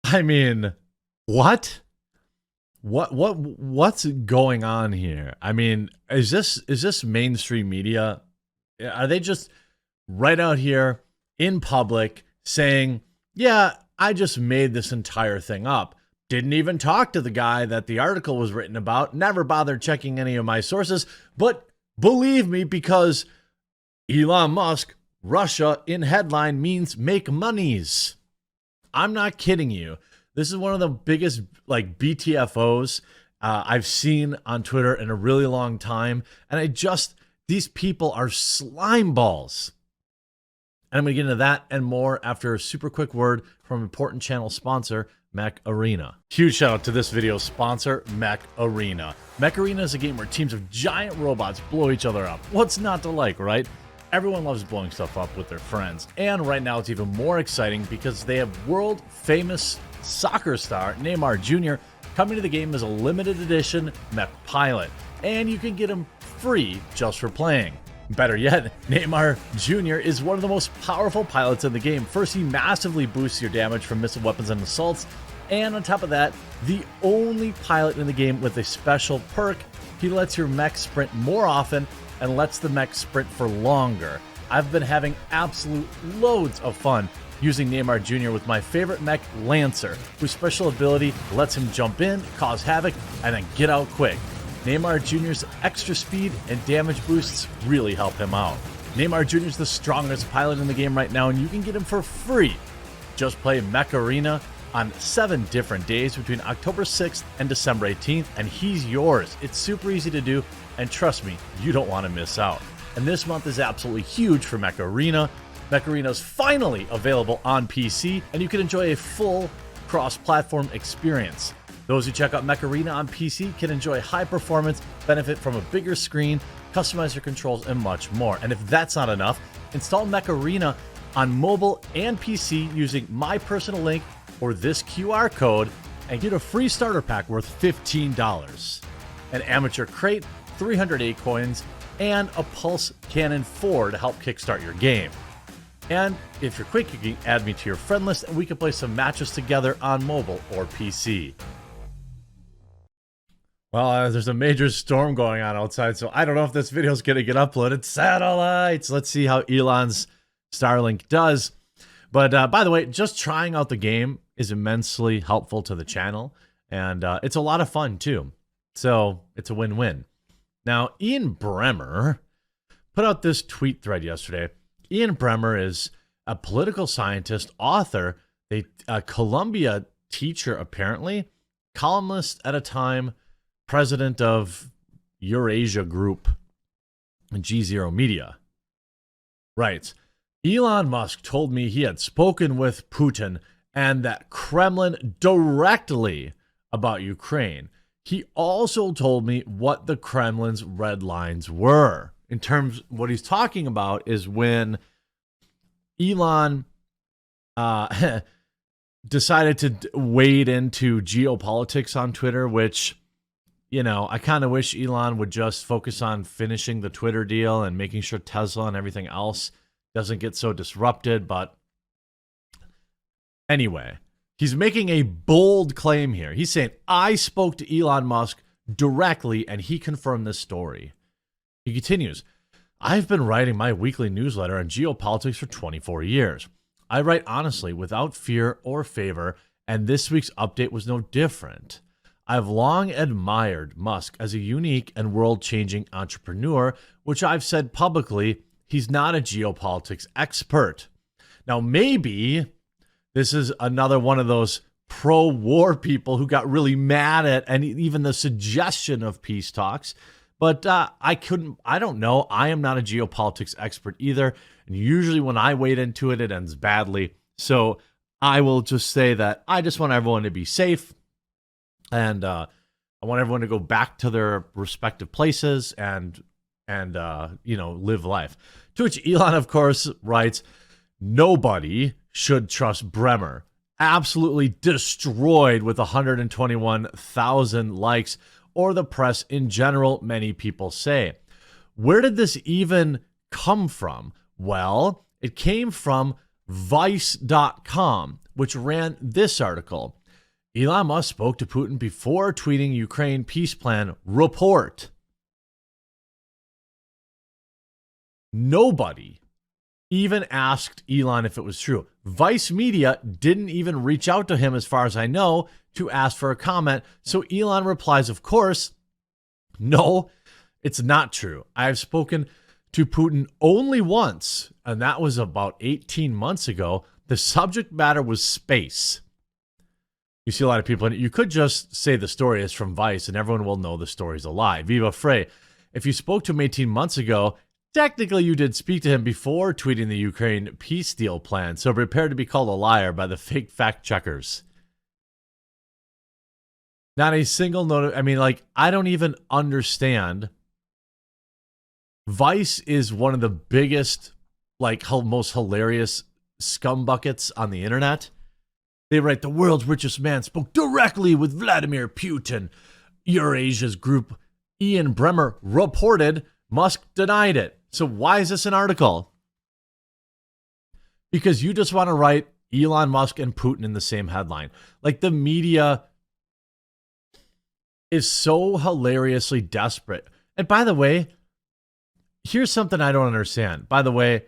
I mean, what? What's going on here? I mean, is this mainstream media? Are they just right out here in public saying, yeah, I just made this entire thing up. Didn't even talk to the guy that the article was written about. Never bothered checking any of my sources. But believe me, because Elon Musk, Russia in headline means make monies. I'm not kidding you. This is one of the biggest like BTFOs I've seen on Twitter in a really long time. And these people are slime balls. And I'm going to get into that and more after a super quick word from important channel sponsor, Mech Arena. Huge shout out to this video's sponsor, Mech Arena. Mech Arena is a game where teams of giant robots blow each other up. What's not to like, right? Everyone loves blowing stuff up with their friends. And right now it's even more exciting because they have world famous soccer star Neymar Jr. coming to the game as a limited edition mech pilot. And you can get him free just for playing. Better yet, Neymar Jr. is one of the most powerful pilots in the game. First, he massively boosts your damage from missile weapons and assaults. And on top of that, the only pilot in the game with a special perk, he lets your mech sprint more often and lets the mech sprint for longer. I've been having absolute loads of fun using Neymar Jr. with my favorite mech, Lancer, whose special ability lets him jump in, cause havoc, and then get out quick. Neymar Jr.'s extra speed and damage boosts really help him out. Neymar Jr. is the strongest pilot in the game right now, and you can get him for free. Just play Mech Arena on 7 different days between October 6th and December 18th, and he's yours. It's super easy to do, and trust me, you don't want to miss out. And this month is absolutely huge for Mech Arena. Mech Arena is finally available on PC, and you can enjoy a full cross-platform experience. Those who check out Mech Arena on PC can enjoy high performance, benefit from a bigger screen, customize your controls, and much more. And if that's not enough, install Mech Arena on mobile and PC using my personal link or this QR code and get a free starter pack worth $15, an amateur crate, 308 coins, and a Pulse Cannon 4 to help kickstart your game. And if you're quick, you can add me to your friend list and we can play some matches together on mobile or PC. Well, there's a major storm going on outside, so I don't know if this video is going to get uploaded. Satellites! Let's see how Elon's Starlink does. But by the way, just trying out the game is immensely helpful to the channel, and it's a lot of fun too. So it's a win-win. Now, Ian Bremmer put out this tweet thread yesterday. Ian Bremmer is a political scientist, author, a Columbia teacher apparently, columnist at a time, president of Eurasia Group and G0 Media. Writes, Elon Musk told me he had spoken with Putin and that Kremlin directly about Ukraine. He also told me what the Kremlin's red lines were. In terms, what he's talking about is when Elon decided to wade into geopolitics on Twitter, which, you know, I kind of wish Elon would just focus on finishing the Twitter deal and making sure Tesla and everything else doesn't get so disrupted. But anyway, he's making a bold claim here. He's saying, I spoke to Elon Musk directly and he confirmed this story. He continues, I've been writing my weekly newsletter on geopolitics for 24 years. I write honestly, without fear or favor, and this week's update was no different. I've long admired Musk as a unique and world-changing entrepreneur, which I've said publicly, he's not a geopolitics expert. Now, maybe this is another one of those pro-war people who got really mad at and even the suggestion of peace talks. But I don't know. I am not a geopolitics expert either. And usually when I wade into it, it ends badly. So I will just say that I just want everyone to be safe. And I want everyone to go back to their respective places and live life. To which Elon, of course, writes, nobody should trust Bremmer. Absolutely destroyed with 121,000 likes, or the press in general, many people say. Where did this even come from? Well, it came from Vice.com, which ran this article. Elon Musk spoke to Putin before tweeting Ukraine peace plan report. Nobody even asked Elon if it was true. Vice Media didn't even reach out to him, as far as I know, to ask for a comment. So Elon replies, of course, no, it's not true. I have spoken to Putin only once, and that was about 18 months ago. The subject matter was space. You see a lot of people, and you could just say the story is from Vice, and everyone will know the story's a lie. Viva Frey. If you spoke to him 18 months ago, technically you did speak to him before tweeting the Ukraine peace deal plan, so prepare to be called a liar by the fake fact checkers. Not a single note. I mean, like, I don't even understand. Vice is one of the biggest, like, most hilarious scumbuckets on the internet. They write, the world's richest man spoke directly with Vladimir Putin. Eurasia's group Ian Bremmer reported. Musk denied it. So why is this an article? Because you just want to write Elon Musk and Putin in the same headline. Like, the media is so hilariously desperate. And by the way, here's something I don't understand. By the way,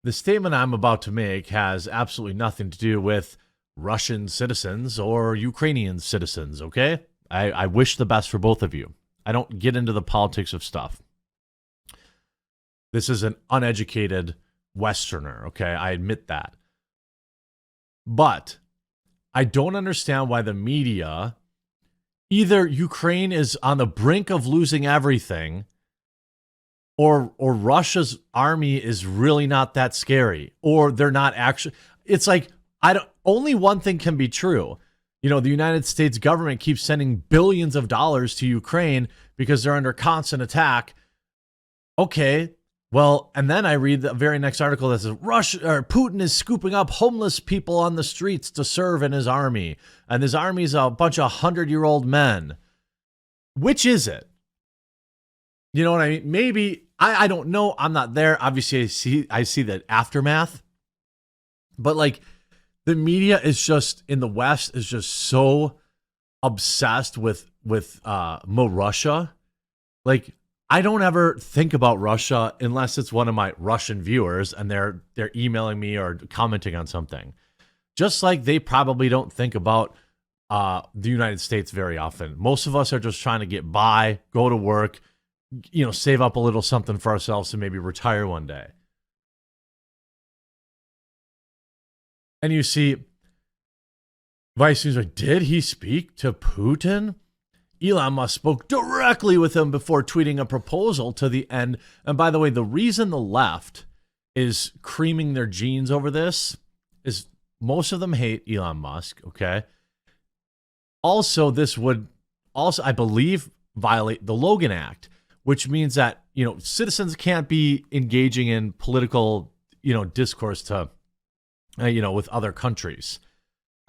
the statement I'm about to make has absolutely nothing to do with Russian citizens or Ukrainian citizens, okay? I wish the best for both of you. I don't get into the politics of stuff. This is an uneducated Westerner, okay? I admit that. But I don't understand why the media, either Ukraine is on the brink of losing everything, or Russia's army is really not that scary, or they're not actually. It's like, only one thing can be true. You know, the United States government keeps sending billions of dollars to Ukraine because they're under constant attack. Okay, well, and then I read the very next article that says Putin is scooping up homeless people on the streets to serve in his army, and his army is a bunch of 100-year-old men. Which is it? You know what I mean? Maybe I don't know. I'm not there. Obviously, I see the aftermath, but like, the media is just, in the West, is just so obsessed with Russia. Like, I don't ever think about Russia unless it's one of my Russian viewers and they're emailing me or commenting on something. Just like they probably don't think about the United States very often. Most of us are just trying to get by, go to work, you know, save up a little something for ourselves to maybe retire one day. And you see, Vice News, like, did he speak to Putin? Elon Musk spoke directly with him before tweeting a proposal to the end. And by the way, the reason the left is creaming their jeans over this is most of them hate Elon Musk, okay? Also, this would also, I believe, violate the Logan Act, which means that, you know, citizens can't be engaging in political, you know, discourse to, you know, with other countries,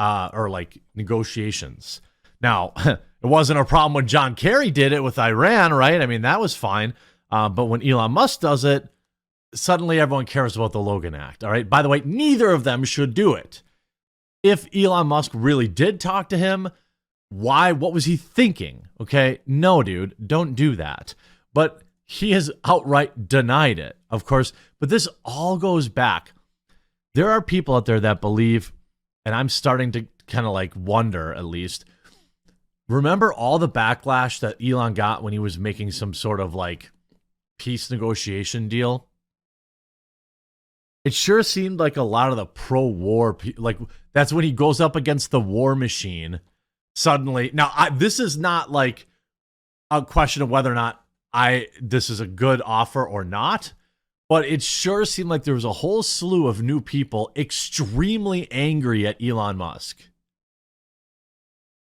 or like negotiations. Now, it wasn't a problem when John Kerry did it with Iran, right? I mean, that was fine. But when Elon Musk does it, suddenly everyone cares about the Logan Act, all right? By the way, neither of them should do it. If Elon Musk really did talk to him, why? What was he thinking? Okay, no, dude, don't do that. But he has outright denied it, of course. But this all goes back. There are people out there that believe, and I'm starting to kind of like wonder, at least, remember all the backlash that Elon got when he was making some sort of like peace negotiation deal? It sure seemed like a lot of the pro-war, like that's when he goes up against the war machine suddenly. Now, this is not like a question of whether or not this is a good offer or not. But it sure seemed like there was a whole slew of new people extremely angry at Elon Musk.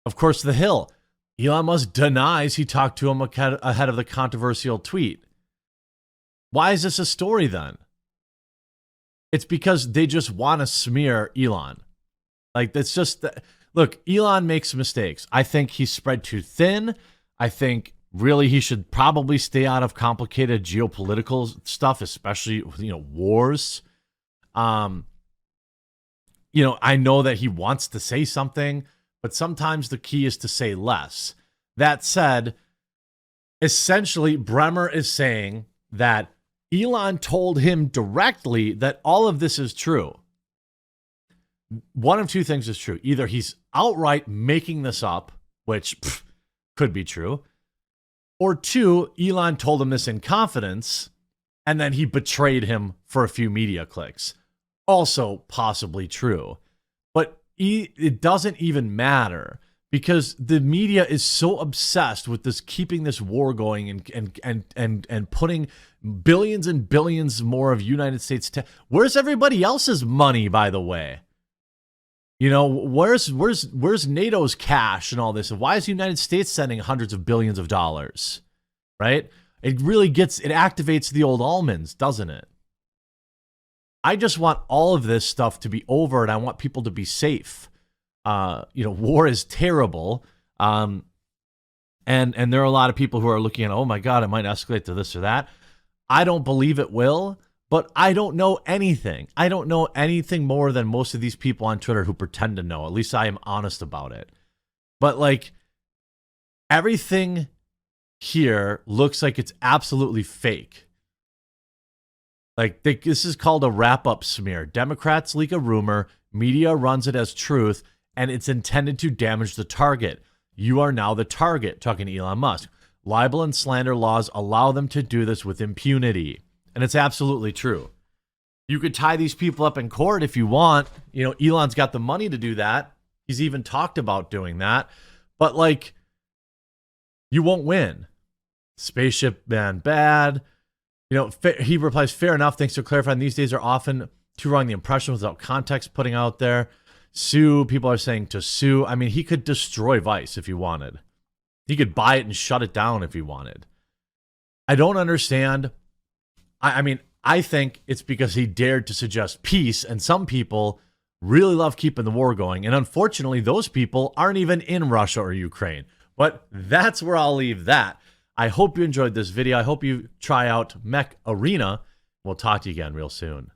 Of course, The Hill. Elon Musk denies he talked to him ahead of the controversial tweet. Why is this a story then? It's because they just want to smear Elon. Like, that's just... Look, Elon makes mistakes. I think he's spread too thin. I think really he should probably stay out of complicated geopolitical stuff, especially, wars. I know that he wants to say something, but sometimes the key is to say less. That said, essentially, Bremmer is saying that Elon told him directly that all of this is true. One of two things is true. Either he's outright making this up, which could be true, or two, Elon told him this in confidence, and then he betrayed him for a few media clicks. Also possibly true. But it doesn't even matter, because the media is so obsessed with this, keeping this war going and putting billions and billions more of United States. Where's everybody else's money, by the way? Where's NATO's cash and all this? Why is the United States sending hundreds of billions of dollars? Right? It activates the old almonds, doesn't it? I just want all of this stuff to be over, and I want people to be safe. War is terrible. And there are a lot of people who are looking at, oh my God, it might escalate to this or that. I don't believe it will. But I don't know anything. I don't know anything more than most of these people on Twitter who pretend to know. At least I am honest about it. But everything here looks like it's absolutely fake. This is called a wrap-up smear. Democrats leak a rumor, media runs it as truth, and it's intended to damage the target. You are now the target, talking to Elon Musk. Libel and slander laws allow them to do this with impunity. And it's absolutely true. You could tie these people up in court if you want. Elon's got the money to do that. He's even talked about doing that. But you won't win. Spaceship man bad. He replies, fair enough. Thanks for clarifying. These days are often too wrong the impression without context putting out there. Sue. People are saying to sue. I mean, he could destroy Vice if he wanted. He could buy it and shut it down if he wanted. I don't understand. I think it's because he dared to suggest peace, and some people really love keeping the war going. And unfortunately, those people aren't even in Russia or Ukraine. But that's where I'll leave that. I hope you enjoyed this video. I hope you try out Mech Arena. We'll talk to you again real soon.